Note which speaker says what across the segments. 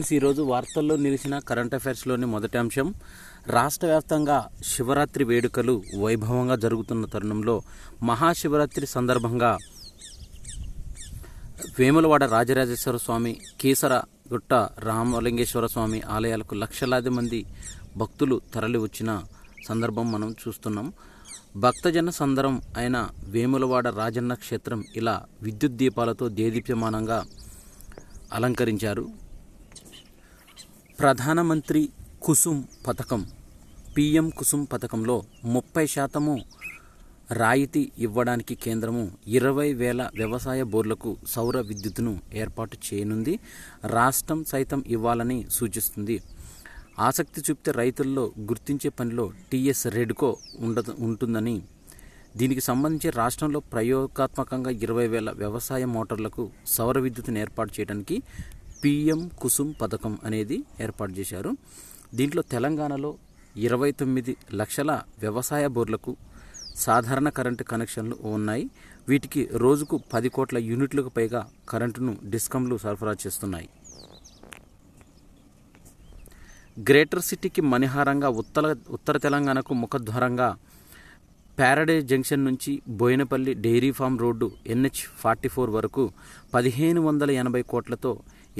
Speaker 1: ఈరోజు వార్తల్లో నిలిచిన కరెంట్ అఫైర్స్లోని మొదటి అంశం, రాష్ట్ర వ్యాప్తంగా శివరాత్రి వేడుకలు వైభవంగా జరుగుతున్న తరుణంలో మహాశివరాత్రి సందర్భంగా వేములవాడ రాజరాజేశ్వర స్వామి, కీసరగుట్ట రామలింగేశ్వర స్వామి ఆలయాలకు లక్షలాది మంది భక్తులు తరలి వచ్చిన సందర్భం మనం చూస్తున్నాం. భక్తజన సందరం అయిన వేములవాడ రాజన్న క్షేత్రం ఇలా విద్యుత్ దీపాలతో దేదీప్యమానంగా అలంకరించారు. ప్రధానమంత్రి కుసుమ్ పథకం పిఎం కుసుమ్ పథకంలో 30% రాయితీ ఇవ్వడానికి కేంద్రము 20,000 వ్యవసాయ బోర్లకు సౌర విద్యుత్తును ఏర్పాటు చేయనుంది. రాష్ట్రం సైతం ఇవ్వాలని సూచిస్తుంది. ఆసక్తి చూపితే రైతుల్లో గుర్తించే పనిలో టీఎస్ రెడ్కో ఉంటుందని, దీనికి సంబంధించి రాష్ట్రంలో ప్రయోగాత్మకంగా 20,000 వ్యవసాయ మోటార్లకు సౌర విద్యుత్తును ఏర్పాటు చేయడానికి పిఎం కుసుమ్ పథకం అనేది ఏర్పాటు చేశారు. దీంట్లో తెలంగాణలో 29 లక్షల వ్యవసాయ బోర్లకు సాధారణ కరెంటు కనెక్షన్లు ఉన్నాయి. వీటికి రోజుకు 10 కోట్ల యూనిట్లకు పైగా కరెంటును డిస్కంలు సరఫరా చేస్తున్నాయి. గ్రేటర్ సిటీకి మణిహారంగా ఉత్తర తెలంగాణకు ముఖద్వారంగా ప్యారడైజ్ జంక్షన్ నుంచి Boinapalli dairy farm road NH-44 వరకు 1,580 కోట్లతో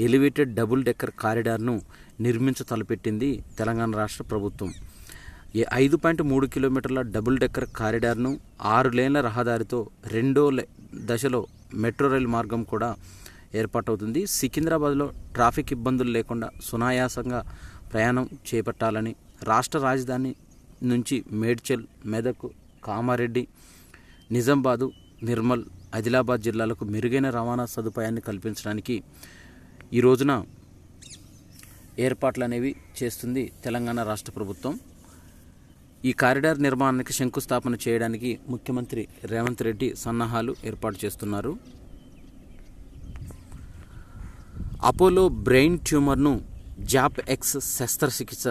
Speaker 1: ఎలివేటెడ్ డబుల్ డెక్కర్ కారిడార్ను తలపెట్టింది తెలంగాణ రాష్ట్ర ప్రభుత్వం. 5.3 కిలోమీటర్ల డబుల్ డెక్కర్ కారిడార్ను 6 లేన్ల రహదారితో రెండో దశలో మెట్రో రైలు మార్గం కూడా ఏర్పాటవుతుంది. సికింద్రాబాద్లో ట్రాఫిక్ ఇబ్బందులు లేకుండా సునాయాసంగా ప్రయాణం చేపట్టాలని రాష్ట్ర రాజధాని నుంచి మేడ్చల్, మెదక్, కామారెడ్డి, నిజామాబాదు, నిర్మల్, ఆదిలాబాద్ జిల్లాలకు మెరుగైన రవాణా సదుపాయాన్ని కల్పించడానికి ఈ రోజున ఏర్పాట్లు అనేవి చేస్తుంది తెలంగాణ రాష్ట్ర ప్రభుత్వం. ఈ కారిడార్ నిర్మాణానికి శంకుస్థాపన చేయడానికి ముఖ్యమంత్రి రేవంత్ రెడ్డి సన్నాహాలు ఏర్పాటు చేస్తున్నారు. అపోలో బ్రెయిన్ ట్యూమర్ను జాప్-ఎక్స్ శస్త్రచికిత్స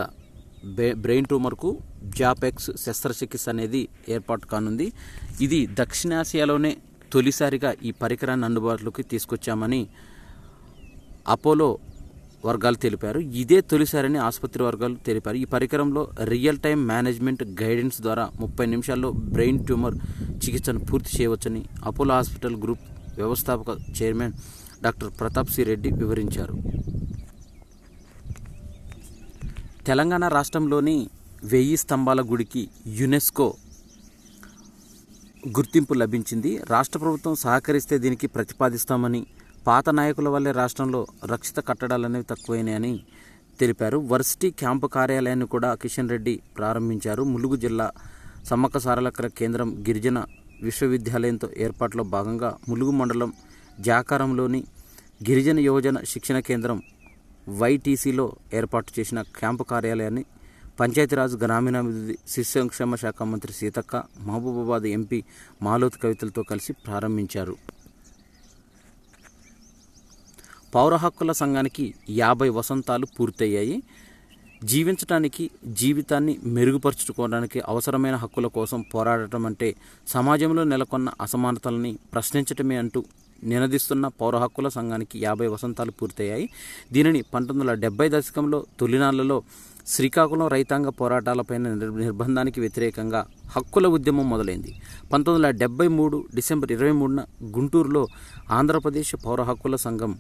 Speaker 1: బ్రెయిన్ ట్యూమర్కు జాప్-ఎక్స్ శస్త్రచికిత్స అనేది ఏర్పాటు కానుంది. ఇది దక్షిణాసియాలోనే తొలిసారిగా ఈ పరికరాన్ని అందుబాటులోకి తీసుకొచ్చామని అపోలో వర్గాలు తెలిపారు. ఇదే తొలిసారని ఆసుపత్రి వర్గాలు తెలిపారు. ఈ పరికరంలో రియల్ టైం మేనేజ్మెంట్ గైడెన్స్ ద్వారా 30 నిమిషాల్లో బ్రెయిన్ ట్యూమర్ చికిత్సను పూర్తి చేయవచ్చని అపోలో హాస్పిటల్ గ్రూప్ వ్యవస్థాపక chairman doctor Pratap C Reddy వివరించారు. తెలంగాణ రాష్ట్రంలోని 1000 స్తంభాల గుడికి యునెస్కో గుర్తింపు లభించింది. రాష్ట్ర ప్రభుత్వం సహకరిస్తే దీనికి ప్రతిపాదిస్తామని, పాత నాయకుల వల్లే రాష్ట్రంలో రక్షిత కట్టడాలనేవి తక్కువైనాయని తెలిపారు. వర్సిటీ క్యాంపు కార్యాలయాన్ని కూడా కిషన్ రెడ్డి ప్రారంభించారు. ములుగు జిల్లా సమ్మక్క సారలక్కల కేంద్రం గిరిజన విశ్వవిద్యాలయంతో ఏర్పాటులో భాగంగా ములుగు మండలం జాకారంలోని గిరిజన యువజన శిక్షణ కేంద్రం YTCలో ఏర్పాటు చేసిన క్యాంపు కార్యాలయాన్ని పంచాయతీరాజ్, గ్రామీణాభివృద్ధి, శిశు సంక్షేమ శాఖ మంత్రి సీతక్క, మహబూబాబాద్ ఎంపీ మాలోత్ కవితలతో కలిసి ప్రారంభించారు. పౌర హక్కుల సంఘానికి 50 వసంతాలు పూర్తయ్యాయి. జీవించడానికి, జీవితాన్ని మెరుగుపరుచుకోవడానికి అవసరమైన హక్కుల కోసం పోరాడటం అంటే సమాజంలో నెలకొన్న అసమానతలని ప్రశ్నించటమే అంటూ నినదిస్తున్న పౌర హక్కుల సంఘానికి 50 వసంతాలు పూర్తయ్యాయి. దీనిని 1970 దశకంలో తొలినాళ్లలో శ్రీకాకుళం రైతాంగ పోరాటాలపైన నిర్బంధానికి వ్యతిరేకంగా హక్కుల ఉద్యమం మొదలైంది. 1973 డిసెంబర్ 23న గుంటూరులో ఆంధ్రప్రదేశ్ పౌర హక్కుల సంఘం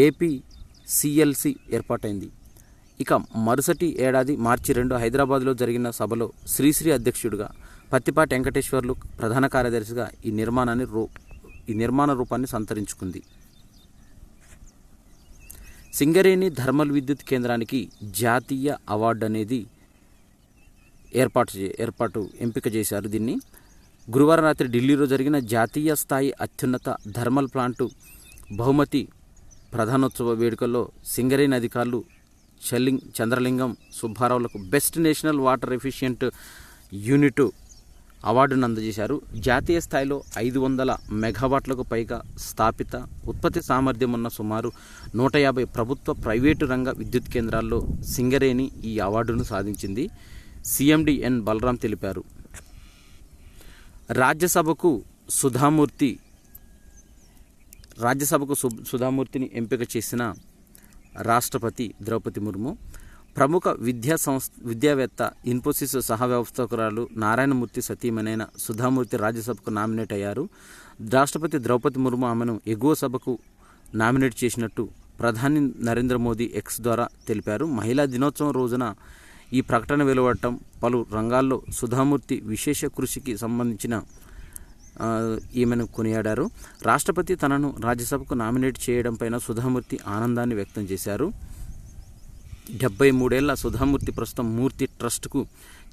Speaker 1: APCLC ఏర్పాటైంది. ఇక మరుసటి ఏడాది మార్చి 2 హైదరాబాద్లో జరిగిన సభలో శ్రీశ్రీ అధ్యక్షుడిగా, పత్తిపాటి వెంకటేశ్వర్లు ప్రధాన కార్యదర్శిగా ఈ నిర్మాణ రూపాన్ని సంతరించుకుంది. సింగరేణి థర్మల్ విద్యుత్ కేంద్రానికి జాతీయ అవార్డు అనేది ఎంపిక చేశారు. దీన్ని గురువారం రాత్రి ఢిల్లీలో జరిగిన జాతీయ స్థాయి అత్యున్నత థర్మల్ ప్లాంటు బహుమతి ప్రధానోత్సవ వేడుకల్లో సింగరేణి అధికారులు చంద్రలింగం సుబ్బారావులకు best national water efficient unit అవార్డును అందజేశారు. జాతీయ స్థాయిలో 500 మెగావాట్లకు పైగా స్థాపిత ఉత్పత్తి సామర్థ్యం ఉన్న సుమారు 150 ప్రభుత్వ, ప్రైవేటు రంగ విద్యుత్ కేంద్రాల్లో సింగరేణి ఈ అవార్డును సాధించింది. CMD N బలరాం తెలిపారు. రాజ్యసభకు సుధామూర్తిని ఎంపిక చేసిన రాష్ట్రపతి ద్రౌపది ముర్ము. ప్రముఖ విద్యావేత్త ఇన్ఫోసిస్ సహవ్యవస్థాపకురాలు నారాయణమూర్తి సతీమణైన సుధామూర్తి రాజ్యసభకు నామినేట్ అయ్యారు. రాష్ట్రపతి ద్రౌపది ముర్ము ఆమెను ఎగువ సభకు నామినేట్ చేసినట్టు ప్రధాని నరేంద్ర మోదీ ఎక్స్ ద్వారా తెలిపారు. మహిళా దినోత్సవం రోజున ఈ ప్రకటన వెలువడటం పలు రంగాల్లో సుధామూర్తి విశేష కృషికి సంబంధించిన ఈమెను కొనియాడారు. రాష్ట్రపతి తనను రాజ్యసభకు నామినేట్ చేయడం పైన సుధామూర్తి ఆనందాన్ని వ్యక్తం చేశారు. 73 ఏళ్ల సుధామూర్తి ప్రస్తుతం మూర్తి ట్రస్ట్కు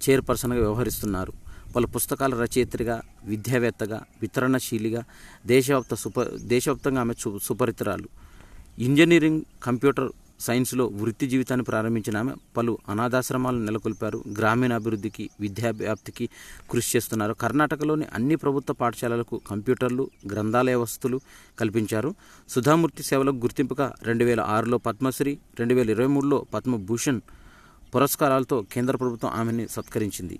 Speaker 1: చైర్పర్సన్గా వ్యవహరిస్తున్నారు. పలు పుస్తకాల రచయిత్రిగా, విద్యావేత్తగా, వితరణశీలిగా దేశవ్యాప్తంగా ఆమె సుపరిచితురాలు. ఇంజనీరింగ్, కంప్యూటర్ సైన్స్లో వృత్తి జీవితాన్ని ప్రారంభించిన ఆమె పలు అనాథాశ్రమాలను నెలకొల్పారు. గ్రామీణాభివృద్ధికి, విద్యావ్యాప్తికి కృషి చేస్తున్నారు. కర్ణాటకలోని అన్ని ప్రభుత్వ పాఠశాలలకు కంప్యూటర్లు, గ్రంథాలయ వసతులు కల్పించారు. సుధామూర్తి సేవలకు గుర్తింపుగా 2006లో పద్మశ్రీ, 2023లో పద్మభూషణ్ పురస్కారాలతో కేంద్ర ప్రభుత్వం ఆమెని సత్కరించింది.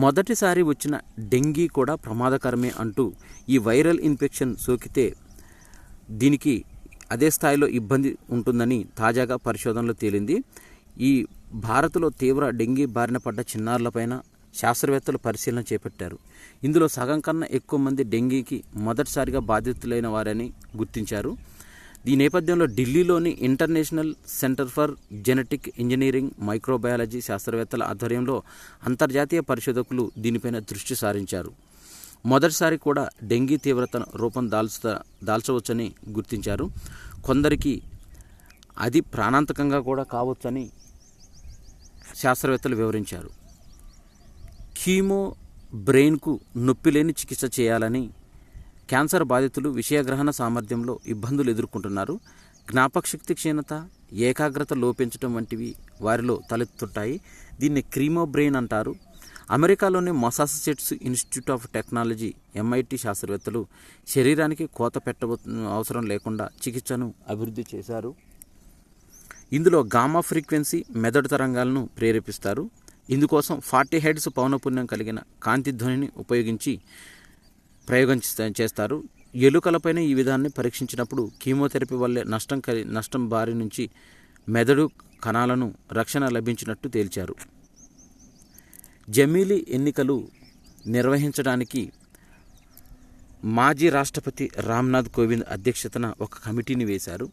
Speaker 1: మొదటిసారి వచ్చిన డెంగీ కూడా ప్రమాదకరమే అంటూ ఈ వైరల్ ఇన్ఫెక్షన్ సోకితే దీనికి అదే స్థాయిలో ఇబ్బంది ఉంటుందని తాజాగా పరిశోధనలో తేలింది. ఈ భారత్లో తీవ్ర డెంగీ బారిన పడ్డ చిన్నారులపైన శాస్త్రవేత్తలు పరిశీలన చేపట్టారు. ఇందులో సగం కన్నా ఎక్కువ మంది డెంగీకి మొదటిసారిగా బాధితులైన వారని గుర్తించారు. ఈ నేపథ్యంలో ఢిల్లీలోని international centre for genetic engineering microbiology శాస్త్రవేత్తల ఆధ్వర్యంలో అంతర్జాతీయ పరిశోధకులు దీనిపైన దృష్టి సారించారు. మొదటిసారి కూడా డెంగీ తీవ్రత రూపం దాల్చవచ్చని గుర్తించారు. కొందరికి అది ప్రాణాంతకంగా కూడా కావచ్చని శాస్త్రవేత్తలు వివరించారు. కీమో బ్రెయిన్కు నొప్పి లేని చికిత్స చేయాలని క్యాన్సర్ బాధితులు విషయగ్రహణ సామర్థ్యంలో ఇబ్బందులు ఎదుర్కొంటున్నారు. జ్ఞాపకశక్తి క్షీణత, ఏకాగ్రత లోపించడం వంటివి వారిలో తలెత్తుంటాయి. దీన్ని క్రీమో బ్రెయిన్ అంటారు. అమెరికాలోని Massachusetts institute of technology MIT శాస్త్రవేత్తలు శరీరానికి కోత అవసరం లేకుండా చికిత్సను అభివృద్ధి చేశారు. ఇందులో గామా ఫ్రీక్వెన్సీ మెదడు తరంగాలను ప్రేరేపిస్తారు. ఇందుకోసం 40 హెర్ట్జ్ పౌనపున్యం కలిగిన కాంతి ధ్వనిని ఉపయోగించి ప్రయోగం చేస్తారు. ఎలుకలపైన ఈ విధాన్ని పరీక్షించినప్పుడు కీమోథెరపీ వల్లే నష్టం బారి నుంచి మెదడు కణాలను రక్షణ లభించినట్టు తేల్చారు. జమిలీ ఎన్నికలు నిర్వహించడానికి మాజీ రాష్ట్రపతి రామ్నాథ్ కోవింద్ అధ్యక్షతన ఒక కమిటీని వేశారు.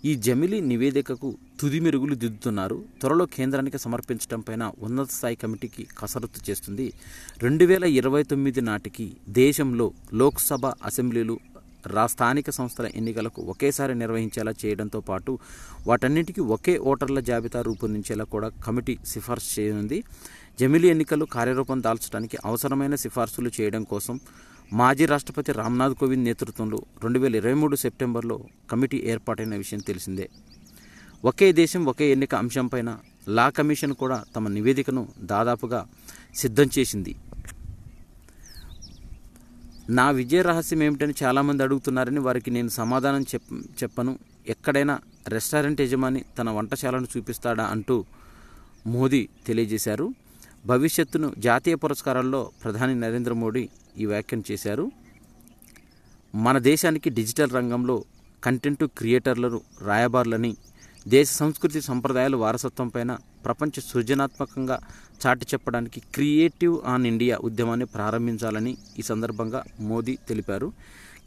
Speaker 1: ఈ జమిలీ నివేదికకు తుది మెరుగులు దిద్దుతున్నారు. త్వరలో కేంద్రానికి సమర్పించడం పైన ఉన్నత స్థాయి కమిటీకి కసరత్తు చేస్తుంది. 2029 నాటికి దేశంలో లోక్సభ, అసెంబ్లీలు, స్థానిక సంస్థల ఎన్నికలకు ఒకేసారి నిర్వహించేలా చేయడంతో పాటు వాటన్నిటికీ ఒకే ఓటర్ల జాబితా రూపొందించేలా కూడా కమిటీ సిఫార్సు చేయనుంది. జమిలీ ఎన్నికలు కార్యరూపం దాల్చడానికి అవసరమైన సిఫార్సులు చేయడం కోసం మాజీ రాష్ట్రపతి రామ్నాథ్ కోవింద్ నేతృత్వంలో 2023 సెప్టెంబర్లో కమిటీ ఏర్పాటైన విషయం తెలిసిందే. ఒకే దేశం ఒకే ఎన్నిక అంశంపైన లా కమిషన్ కూడా తమ నివేదికను దాదాపుగా సిద్ధం చేసింది. నా విజయ రహస్యం ఏమిటని చాలామంది అడుగుతున్నారని వారికి నేను సమాధానం చెప్పను. ఎక్కడైనా రెస్టారెంట్ యజమాని తన వంటశాలను చూపిస్తాడా అంటూ మోదీ తెలియజేశారు. భవిష్యత్తును జాతీయ పురస్కారాల్లో ప్రధాని నరేంద్ర మోడీ ఈ వ్యాఖ్యను చేశారు. మన దేశానికి డిజిటల్ రంగంలో కంటెంట్ క్రియేటర్లను రాయబారులని, దేశ సంస్కృతి సంప్రదాయాల వారసత్వం పైన ప్రపంచ సృజనాత్మకంగా చాటి చెప్పడానికి క్రియేటివ్ ఆన్ ఇండియా ఉద్యమాన్ని ప్రారంభించాలని ఈ సందర్భంగా మోదీ తెలిపారు.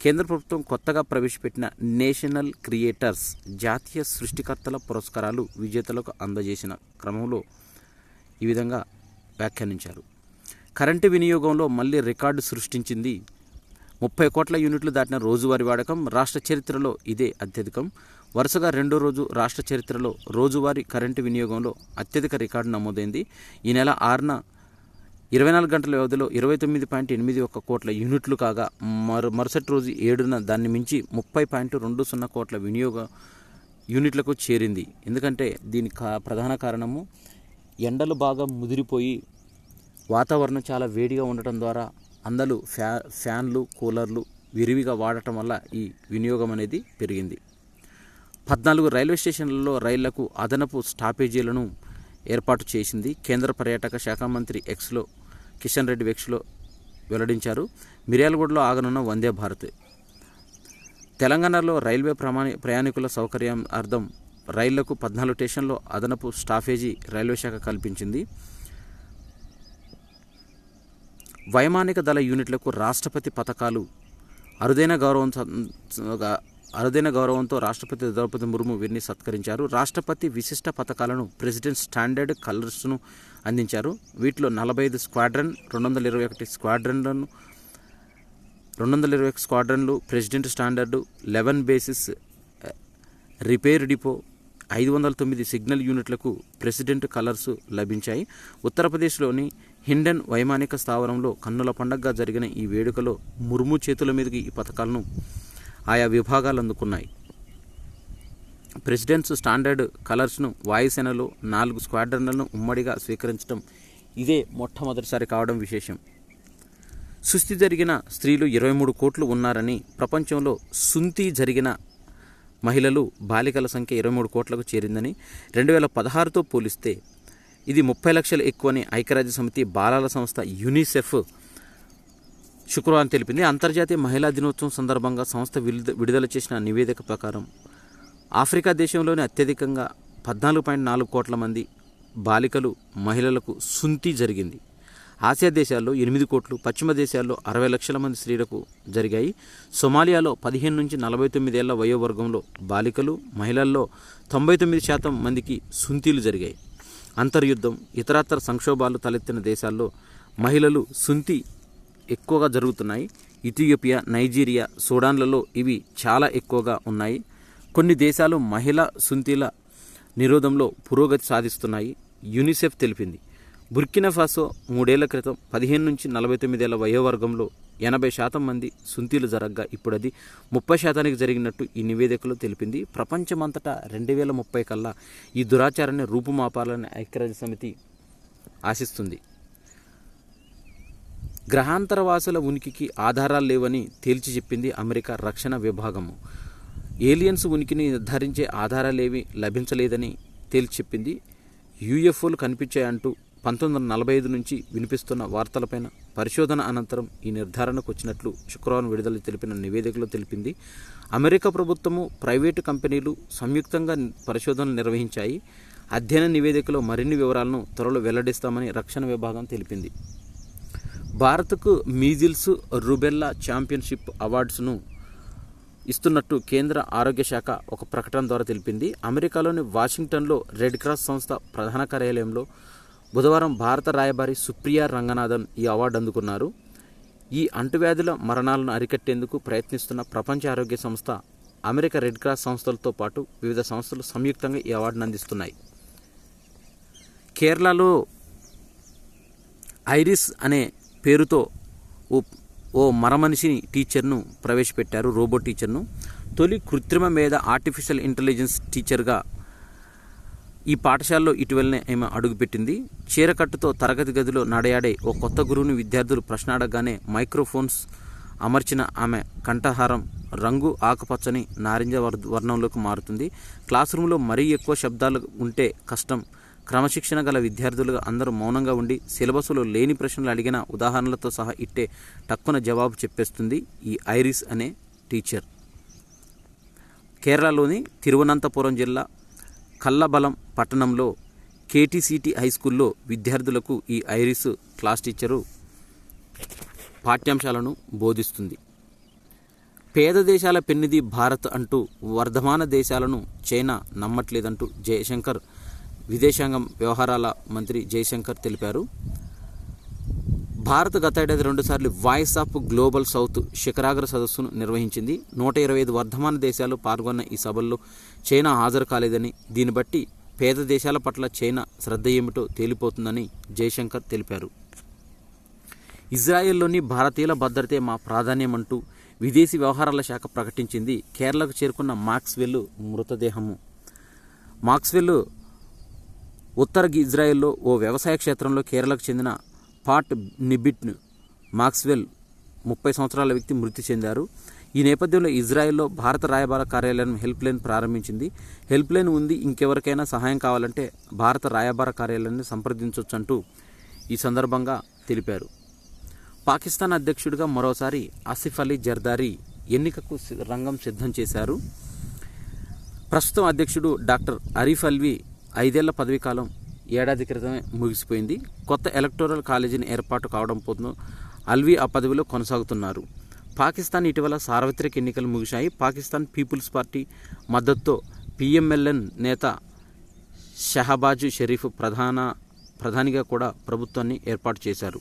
Speaker 1: కేంద్ర ప్రభుత్వం కొత్తగా ప్రవేశపెట్టిన నేషనల్ క్రియేటర్స్ జాతీయ సృష్టికర్తల పురస్కారాలు విజేతలకు అందజేసిన క్రమంలో ఈ విధంగా వ్యాఖ్యానించారు. కరెంటు వినియోగంలో మళ్లీ రికార్డు సృష్టించింది. 30 కోట్ల యూనిట్లు దాటిన రోజువారీ వాడకం రాష్ట్ర చరిత్రలో ఇదే అత్యధికం. వరుసగా రెండో రోజు రాష్ట్ర చరిత్రలో రోజువారీ కరెంటు వినియోగంలో అత్యధిక రికార్డు నమోదైంది. ఈ నెల 6న 24 గంటల వ్యవధిలో 29.81 కోట్ల యూనిట్లు కాగా మరుసటి రోజు 7న దాన్ని మించి 30.20 కోట్ల వినియోగ యూనిట్లకు చేరింది. ఎందుకంటే దీనికి ప్రధాన కారణము ఎండలు బాగా ముదిరిపోయి వాతావరణం చాలా వేడిగా ఉండటం ద్వారా అందరూ ఫ్యాన్లు, కూలర్లు విరివిగా వాడటం వల్ల ఈ వినియోగం అనేది పెరిగింది. 14 రైల్వే స్టేషన్లలో రైళ్లకు అదనపు స్టాపేజీలను ఏర్పాటు చేసింది. కేంద్ర పర్యాటక శాఖ మంత్రి కిషన్ రెడ్డి ఎక్స్లో వెల్లడించారు. మిర్యాలగూడలో ఆగనున్న వందే భారత్. తెలంగాణలో రైల్వే ప్రయాణికుల సౌకర్యం అర్థం రైళ్లకు 14 స్టేషన్లో అదనపు స్టాఫేజీ రైల్వే శాఖ కల్పించింది. వైమానిక దళ యూనిట్లకు రాష్ట్రపతి పథకాలు అరుదైన గౌరవంతో రాష్ట్రపతి ద్రౌపది ముర్ము వీరిని సత్కరించారు. రాష్ట్రపతి విశిష్ట పథకాలను ప్రెసిడెంట్ స్టాండర్డ్ కలర్స్ను అందించారు. వీటిలో 45 స్క్వాడ్రన్, 221 స్క్వాడ్రన్లు president standard, 11 basis repair depot, 509 signal యూనిట్లకు ప్రెసిడెంట్ కలర్స్ లభించాయి. ఉత్తరప్రదేశ్లోని హిండన్ వైమానిక స్థావరంలో కన్నుల పండగగా జరిగిన ఈ వేడుకలో ముర్ము చేతుల మీదుగా ఈ పథకాలను ఆయా విభాగాలు అందుకున్నాయి. ప్రెసిడెంట్స్ స్టాండర్డ్ కలర్స్ను వాయుసేనలో 4 స్క్వాడ్రన్లను ఉమ్మడిగా స్వీకరించడం ఇదే మొట్టమొదటిసారి కావడం విశేషం. సుస్థి జరిగిన స్త్రీలు 23 కోట్లు ఉన్నారని, ప్రపంచంలో సుంతి జరిగిన మహిళలు బాలికల సంఖ్య 23 కోట్లకు చేరిందని, 2016తో పోలిస్తే ఇది 30 లక్షలు ఎక్కువని ఐక్యరాజ్య సమితి బాలల సంస్థ యూనిసెఫ్ శుక్రవారం తెలిపింది. అంతర్జాతీయ మహిళా దినోత్సవం సందర్భంగా సంస్థ విడుదల చేసిన నివేదిక ప్రకారం ఆఫ్రికా దేశంలోనే అత్యధికంగా 14.4 కోట్ల మంది బాలికలు మహిళలకు సుంతి జరిగింది. ఆసియా దేశాల్లో 8 కోట్లు, పశ్చిమ దేశాల్లో 60 లక్షల మంది స్త్రీలకు జరిగాయి. సొమాలియాలో 15 నుంచి 49 ఏళ్ల వయోవర్గంలో బాలికలు, మహిళల్లో 99% మందికి సుంతీలు జరిగాయి. అంతర్యుద్ధం, ఇతరత్ర సంక్షోభాలు తలెత్తిన దేశాల్లో మహిళలు సుంతి ఎక్కువగా జరుగుతున్నాయి. ఇథియోపియా, నైజీరియా, సూడాన్లలో ఇవి చాలా ఎక్కువగా ఉన్నాయి. కొన్ని దేశాలు మహిళా సుంతీల నిరోధంలో పురోగతి సాధిస్తున్నాయి, యూనిసెఫ్ తెలిపింది. బుర్కినా ఫాసో 3 ఏళ్ల క్రితం 15 నుంచి 49 ఏళ్ల వయోవర్గంలో 80% మంది సుంతీలు జరగగా ఇప్పుడు అది 30% జరిగినట్టు ఈ నివేదికలో తెలిపింది. ప్రపంచమంతటా 2030 కల్లా ఈ దురాచారాన్ని రూపుమాపాలని ఐక్యరాజ్య సమితి ఆశిస్తుంది. గ్రహాంతరవాసుల ఉనికికి ఆధారాలు లేవని తేల్చి చెప్పింది అమెరికా రక్షణ విభాగము. ఏలియన్స్ ఉనికిని నిర్ధారించే ఆధారాలేవీ లభించలేదని తేల్చి చెప్పింది. యూఎఫ్ఓలు కనిపించాయంటూ 1945 నుంచి వినిపిస్తున్న వార్తలపైన పరిశోధన అనంతరం ఈ నిర్ధారణకు వచ్చినట్లు శుక్రవారం విడుదల తెలిపిన నివేదికలో తెలిపింది. అమెరికా ప్రభుత్వము, ప్రైవేటు కంపెనీలు సంయుక్తంగా పరిశోధనలు నిర్వహించాయి. అధ్యయన నివేదికలో మరిన్ని వివరాలను త్వరలో వెల్లడిస్తామని రక్షణ విభాగం తెలిపింది. భారత్కు మీజిల్స్ రుబెల్లా ఛాంపియన్షిప్ అవార్డ్స్ను ఇస్తున్నట్టు కేంద్ర ఆరోగ్య శాఖ ఒక ప్రకటన ద్వారా తెలిపింది. అమెరికాలోని వాషింగ్టన్లో రెడ్ క్రాస్ సంస్థ ప్రధాన కార్యాలయంలో బుధవారం భారత రాయబారి సుప్రియా రంగనాథన్ ఈ అవార్డు అందుకున్నారు. ఈ అంటువ్యాధుల మరణాలను అరికట్టేందుకు ప్రయత్నిస్తున్న ప్రపంచ ఆరోగ్య సంస్థ, అమెరికా రెడ్ క్రాస్ సంస్థలతో పాటు వివిధ సంస్థలు సంయుక్తంగా ఈ అవార్డును అందిస్తున్నాయి. కేరళలో ఐరిస్ అనే పేరుతో ఓ మరమనిషి టీచర్ను ప్రవేశపెట్టారు, రోబో టీచర్ను. తొలి కృత్రిమ మేధ ఆర్టిఫిషియల్ ఇంటెలిజెన్స్ టీచర్గా ఈ పాఠశాలలో ఇటీవలనే ఆమె అడుగుపెట్టింది. చీరకట్టుతో తరగతి గదిలో నడయాడే ఓ కొత్త గురువుని విద్యార్థులు ప్రశ్న అడగగానే మైక్రోఫోన్స్ అమర్చిన ఆమె కంఠహారం రంగు ఆకుపచ్చని నారింజ వర్ణంలోకి మారుతుంది. క్లాస్ రూమ్లో మరీ ఎక్కువ శబ్దాలు ఉంటే కష్టం. క్రమశిక్షణ గల విద్యార్థులుగా అందరూ మౌనంగా ఉండి సిలబస్లో లేని ప్రశ్నలు అడిగిన ఉదాహరణలతో సహా ఇట్టే టక్కున జవాబు చెప్పేస్తుంది ఈ ఐరిస్ అనే టీచర్. కేరళలోని తిరువనంతపురం జిల్లా కల్లబలం పట్టణంలో కేటీసీటీ హై స్కూల్లో విద్యార్థులకు ఈ ఐరిస్ క్లాస్ టీచరు పాఠ్యాంశాలను బోధిస్తుంది. పేద దేశాల పెన్నిది భారత్ అంటూ వర్ధమాన దేశాలను చైనా నమ్మట్లేదంటూ జయశంకర్ విదేశాంగ వ్యవహారాల మంత్రి జయశంకర్ తెలిపారు. భారత్ గత ఏడాది 2 సార్లు వాయిస్ ఆఫ్ గ్లోబల్ సౌత్ శిఖరాగ్ర సదస్సును నిర్వహించింది. 125 వర్ధమాన దేశాలు పాల్గొన్న ఈ సభల్లో చైనా హాజరు కాలేదని, దీన్ని బట్టి పేద దేశాల పట్ల చైనా శ్రద్ధ ఏమిటో తేలిపోతుందని జయశంకర్ తెలిపారు. ఇజ్రాయెల్లోని భారతీయుల భద్రతే మా ప్రాధాన్యమంటూ విదేశీ వ్యవహారాల శాఖ ప్రకటించింది. కేరళకు చేరుకున్న మాక్స్వెల్ మృతదేహము. మాక్స్వెల్ ఉత్తర ఇజ్రాయెల్లో ఓ వ్యవసాయ క్షేత్రంలో కేరళకు చెందిన పాట్ నిబిట్ మాక్స్వెల్ 30 సంవత్సరాల వ్యక్తి మృతి చెందారు. ఈ నేపథ్యంలో ఇజ్రాయెల్లో భారత రాయబార కార్యాలయం హెల్ప్ లైన్ ప్రారంభించింది. హెల్ప్ లైన్ ఉంది, ఇంకెవరికైనా సహాయం కావాలంటే భారత రాయబార కార్యాలయాన్ని సంప్రదించవచ్చంటూ ఈ సందర్భంగా తెలిపారు. పాకిస్తాన్ అధ్యక్షుడిగా మరోసారి ఆసిఫ్ అలీ జర్దారీ ఎన్నికకు రంగం సిద్ధం చేశారు. ప్రస్తుతం అధ్యక్షుడు డాక్టర్ అరీఫ్ అల్వీ 5 ఏళ్ల పదవీ కాలం ఏడాది క్రితమే ముగిసిపోయింది. కొత్త ఎలక్టోరల్ కాలేజీని ఏర్పాటు కావడంతో అల్వీ ఆ పదవిలో కొనసాగుతున్నారు. పాకిస్తాన్ ఇటీవల సార్వత్రిక ఎన్నికలు ముగిశాయి. పాకిస్తాన్ పీపుల్స్ పార్టీ మద్దతుతో PMLN నేత షహబాజ్ షరీఫ్ ప్రధానిగా కూడా ప్రభుత్వాన్ని ఏర్పాటు చేశారు.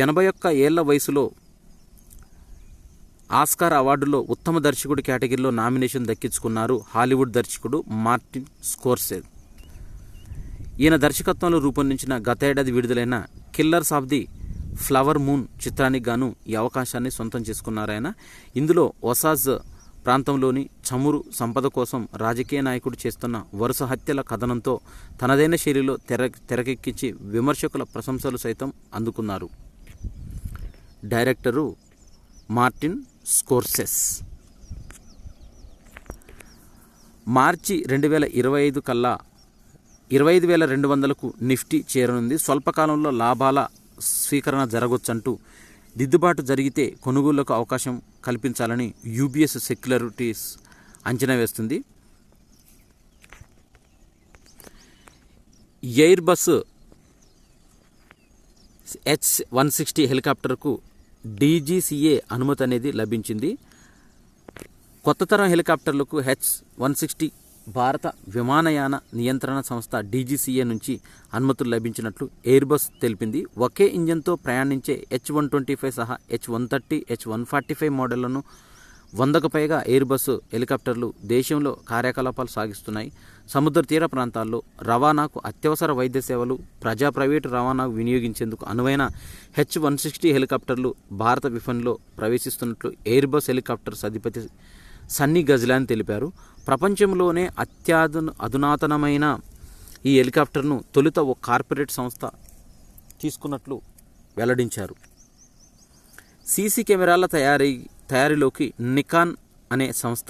Speaker 1: 81 ఏళ్ల వయసులో ఆస్కార్ అవార్డులో ఉత్తమ దర్శకుడి కేటగిరీలో నామినేషన్ దక్కించుకున్నారు హాలీవుడ్ దర్శకుడు మార్టిన్ స్కోర్సెజ్. ఈయన దర్శకత్వంలో రూపొందించిన గతేడాది విడుదలైన killers of the flower moon చిత్రానికి గాను ఈ అవకాశాన్ని సొంతం చేసుకున్నారాయన. ఇందులో ఒసాజ్ ప్రాంతంలోని చమురు సంపద కోసం రాజకీయ నాయకుడు చేస్తున్న వరుస హత్యల కథనంతో తనదైన శైలిలో తెరకెక్కించి విమర్శకుల ప్రశంసలు సైతం అందుకున్నారు. Director Martin Scorsese. మార్చి 2025 కల్లా 25,200కు నిఫ్టీ చేరనుంది. స్వల్పకాలంలో లాభాల స్వీకరణ జరగొచ్చంటూ దిద్దుబాటు జరిగితే కొనుగోళ్లకు అవకాశం కల్పించాలని UBS సెక్యూరిటీస్ అంచనా వేస్తుంది. ఎయిర్ బస్ H-160 హెలికాప్టర్కు DGCA అనుమతి అనేది లభించింది. కొత్త తరం హెలికాప్టర్లకు H-160 భారత విమానయాన నియంత్రణ సంస్థ DGCA నుంచి అనుమతులు లభించినట్లు ఎయిర్ బస్ తెలిపింది. ఒకే ఇంజన్తో ప్రయాణించే H-125 సహా H-130, H-145 మోడళ్లను 100కు పైగా ఎయిర్ బస్సు హెలికాప్టర్లు దేశంలో కార్యకలాపాలు సాగిస్తున్నాయి. సముద్ర తీర ప్రాంతాల్లో రవాణాకు, అత్యవసర వైద్య సేవలు, ప్రైవేటు రవాణాకు వినియోగించేందుకు అనువైన H-160 హెలికాప్టర్లు భారత విఫన్లో ప్రవేశిస్తున్నట్లు ఎయిర్ బస్ హెలికాప్టర్స్ అధిపతి సన్నీ గజ్లాన్ తెలిపారు. ప్రపంచంలోనే అధునాతనమైన ఈ హెలికాప్టర్ను తొలుత ఓ కార్పొరేట్ సంస్థ తీసుకున్నట్లు వెల్లడించారు. సీసీ కెమెరాల తయారీలోకి నికాన్ అనే సంస్థ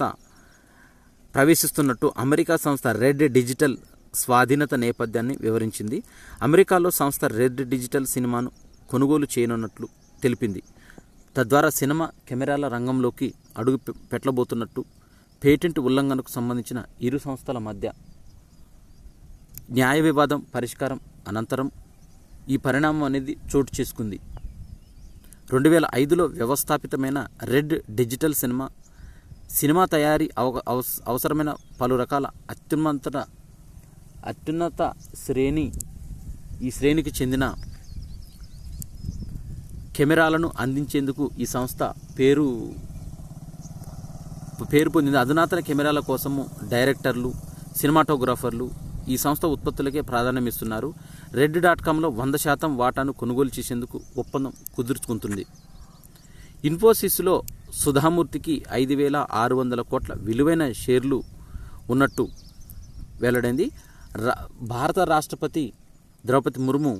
Speaker 1: ప్రవేశిస్తున్నట్టు అమెరికా సంస్థ రెడ్ డిజిటల్ స్వాధీనత నేపథ్యాన్ని వివరించింది. అమెరికాలో సంస్థ రెడ్ డిజిటల్ సినిమాను కొనుగోలు చేయనున్నట్లు తెలిపింది. తద్వారా సినిమా కెమెరాల రంగంలోకి అడుగు పెట్టబోతున్నట్టు పేటెంట్ ఉల్లంఘనకు సంబంధించిన ఇరు సంస్థల మధ్య న్యాయ వివాదం పరిష్కారం అనంతరం ఈ పరిణామం అనేది చోటు చేసుకుంది. 2005లో వ్యవస్థాపితమైన రెడ్ డిజిటల్ సినిమా తయారీ అవసరమైన పలు రకాల అత్యున్నత శ్రేణికి చెందిన కెమెరాలను అందించేందుకు ఈ సంస్థ పేరు పొందింది. అధునాతన కెమెరాల కోసము డైరెక్టర్లు, సినిమాటోగ్రాఫర్లు ఈ సంస్థ ఉత్పత్తులకే ప్రాధాన్యమిస్తున్నారు. రెడ్.కామ్లో 100% వాటాను కొనుగోలు చేసేందుకు ఒప్పందం కుదుర్చుకుంటుంది. ఇన్ఫోసిస్లో సుధామూర్తికి 5,600 కోట్ల విలువైన షేర్లు ఉన్నట్టు వెల్లడైంది. భారత రాష్ట్రపతి ద్రౌపది ముర్ము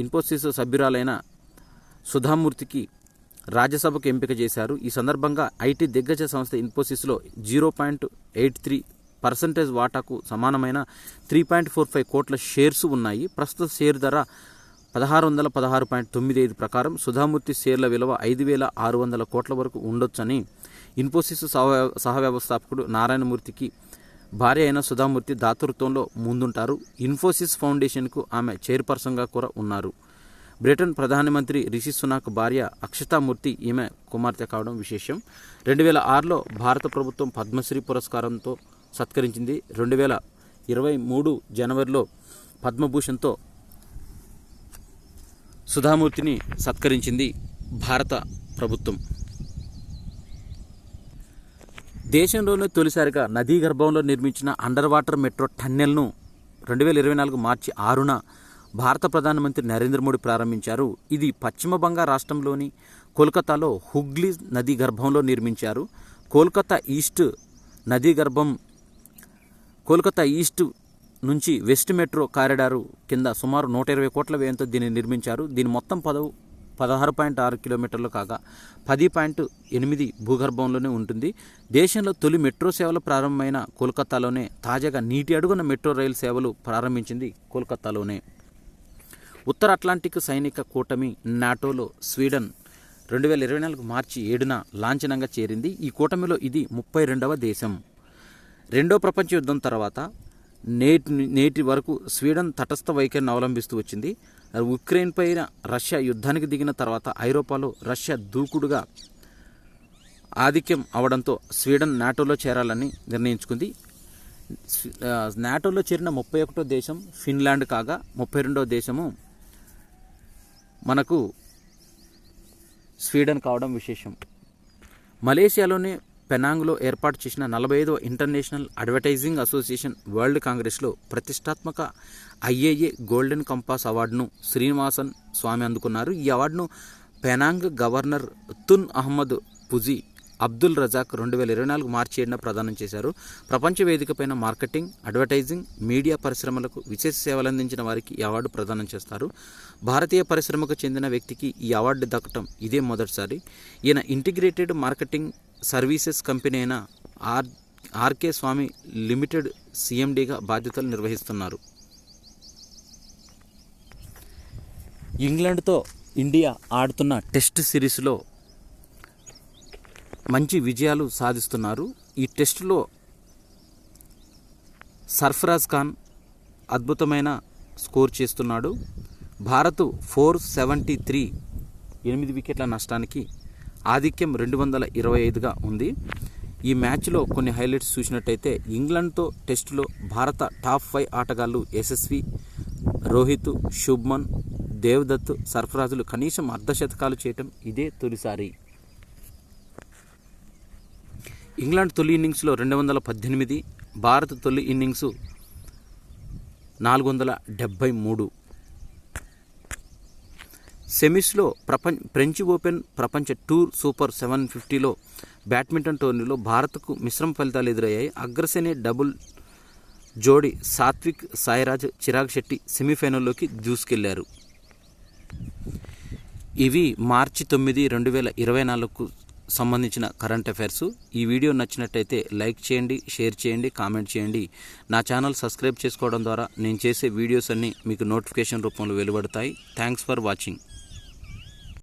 Speaker 1: ఇన్ఫోసిస్ సభ్యురాలైన సుధామూర్తికి రాజ్యసభకు ఎంపిక చేశారు. ఈ సందర్భంగా ఐటీ దిగ్గజ సంస్థ ఇన్ఫోసిస్లో 0.83% వాటాకు సమానమైన 3.45 కోట్ల షేర్స్ ఉన్నాయి. ప్రస్తుత షేర్ ధర 1,616.95 ప్రకారం సుధామూర్తి షేర్ల విలువ 5,600 కోట్ల వరకు ఉండొచ్చని ఇన్ఫోసిస్ సహవ్యవస్థాపకుడు నారాయణమూర్తికి భార్య అయిన సుధామూర్తి దాతృత్వంలో ముందుంటారు. ఇన్ఫోసిస్ ఫౌండేషన్కు ఆమె చైర్పర్సన్గా కూడా ఉన్నారు. బ్రిటన్ ప్రధానమంత్రి రిషి సునాక్ భార్య అక్షతామూర్తి ఈమె కుమార్తె కావడం విశేషం. 2006లో భారత ప్రభుత్వం పద్మశ్రీ పురస్కారంతో సత్కరించింది. 2023 జనవరిలో పద్మభూషణ్తో సుధామూర్తిని సత్కరించింది భారత ప్రభుత్వం. దేశంలోనే తొలిసారిగా నదీ గర్భంలో నిర్మించిన అండర్ వాటర్ మెట్రో టన్నెల్ను 2024 మార్చి 6న భారత ప్రధానమంత్రి నరేంద్ర మోడీ ప్రారంభించారు. ఇది పశ్చిమ బంగాల్ రాష్ట్రంలోని కోల్కతాలో హుగ్లీ నదీ గర్భంలో నిర్మించారు. కోల్కతా ఈస్ట్ నుంచి వెస్ట్ మెట్రో కారిడారు కింద సుమారు 120 కోట్ల వ్యయంతో దీన్ని నిర్మించారు. దీని మొత్తం 16.6 కిలోమీటర్లు కాగా 10.8 భూగర్భంలోనే ఉంటుంది. దేశంలో తొలి మెట్రో సేవలు ప్రారంభమైన కోల్కతాలోనే తాజాగా నీటి అడుగున మెట్రో రైలు సేవలు ప్రారంభించింది కోల్కతాలోనే. ఉత్తర అట్లాంటిక్ సైనిక కూటమి నాటోలో స్వీడన్ 2024 మార్చి 7న లాంఛనంగా చేరింది. ఈ కూటమిలో ఇది 32వ దేశం. రెండో ప్రపంచ యుద్ధం తర్వాత నేటి వరకు స్వీడన్ తటస్థ వైఖరిని అవలంబిస్తూ వచ్చింది. ఉక్రెయిన్ పైన రష్యా యుద్ధానికి దిగిన తర్వాత ఐరోపాలో రష్యా దూకుడుగా ఆధిక్యం అవడంతో స్వీడన్ నాటోలో చేరాలని నిర్ణయించుకుంది. నాటోలో చేరిన 31వ దేశం ఫిన్లాండ్ కాగా 32వ దేశము మనకు స్వీడన్ కావడం విశేషం. మలేషియాలోని పెనాంగ్లో ఏర్పాటు చేసిన 45వ ఇంటర్నేషనల్ అడ్వర్టైజింగ్ అసోసియేషన్ వరల్డ్ కాంగ్రెస్లో ప్రతిష్టాత్మక IAA గోల్డెన్ కంపాస్ అవార్డును శ్రీనివాసన్ స్వామి అందుకున్నారు. ఈ అవార్డును పెనాంగ్ గవర్నర్ తున్ అహ్మద్ పుజీ అబ్దుల్ రజాక్ 2024 మార్చి 7న ప్రదానం చేశారు. ప్రపంచ వేదికపైన మార్కెటింగ్, అడ్వర్టైజింగ్, మీడియా పరిశ్రమలకు విశేష సేవలందించిన వారికి ఈ అవార్డు ప్రదానం చేస్తారు. భారతీయ పరిశ్రమకు చెందిన వ్యక్తికి ఈ అవార్డు దక్కటం ఇదే మొదటిసారి. ఈయన ఇంటిగ్రేటెడ్ మార్కెటింగ్ సర్వీసెస్ కంపెనీ అయిన ఆర్కే స్వామి లిమిటెడ్ CMDగా బాధ్యతలు నిర్వహిస్తున్నారు. ఇంగ్లాండ్తో ఇండియా ఆడుతున్న టెస్ట్ సిరీస్లో మంచి విజయాలు సాధిస్తున్నారు. ఈ టెస్టులో సర్ఫరాజ్ ఖాన్ అద్భుతమైన స్కోర్ చేస్తున్నాడు. భారత్ 473 8 వికెట్ల నష్టానికి ఆధిక్యం 225గా ఉంది. ఈ మ్యాచ్లో కొన్ని హైలైట్స్ చూసినట్టయితే ఇంగ్లాండ్తో టెస్టులో భారత టాప్ 5 ఆటగాళ్లు యశస్వి, రోహిత్, శుభ్మన్, దేవదత్, సర్ఫరాజులు కనీసం అర్ధశతకాలు చేయటం ఇదే తొలిసారి. ఇంగ్లాండ్ తొలి ఇన్నింగ్స్లో 218, భారత్ తొలి ఇన్నింగ్స్ 473. సెమీస్లో ఫ్రెంచ్ ఓపెన్ ప్రపంచ టూర్ సూపర్ 750లో బ్యాడ్మింటన్ టోర్నీలో భారత్కు మిశ్రమ ఫలితాలు ఎదురయ్యాయి. అగ్రసేనే డబుల్ జోడీ సాత్విక్ సాయిరాజ్, చిరాగ్ శెట్టి సెమీఫైనల్లోకి దూసుకెళ్లారు. ఇవి మార్చి 9, 2024కు సంబంధించిన కరెంట్ అఫైర్స్. ఈ వీడియో నచ్చినట్టయితే లైక్ చేయండి, షేర్ చేయండి, కామెంట్ చేయండి. నా ఛానల్ సబ్స్క్రైబ్ చేసుకోవడం ద్వారా నేను చేసే వీడియోస్ అన్నీ మీకు నోటిఫికేషన్ రూపంలో వెలువడతాయి. Thanks for watching.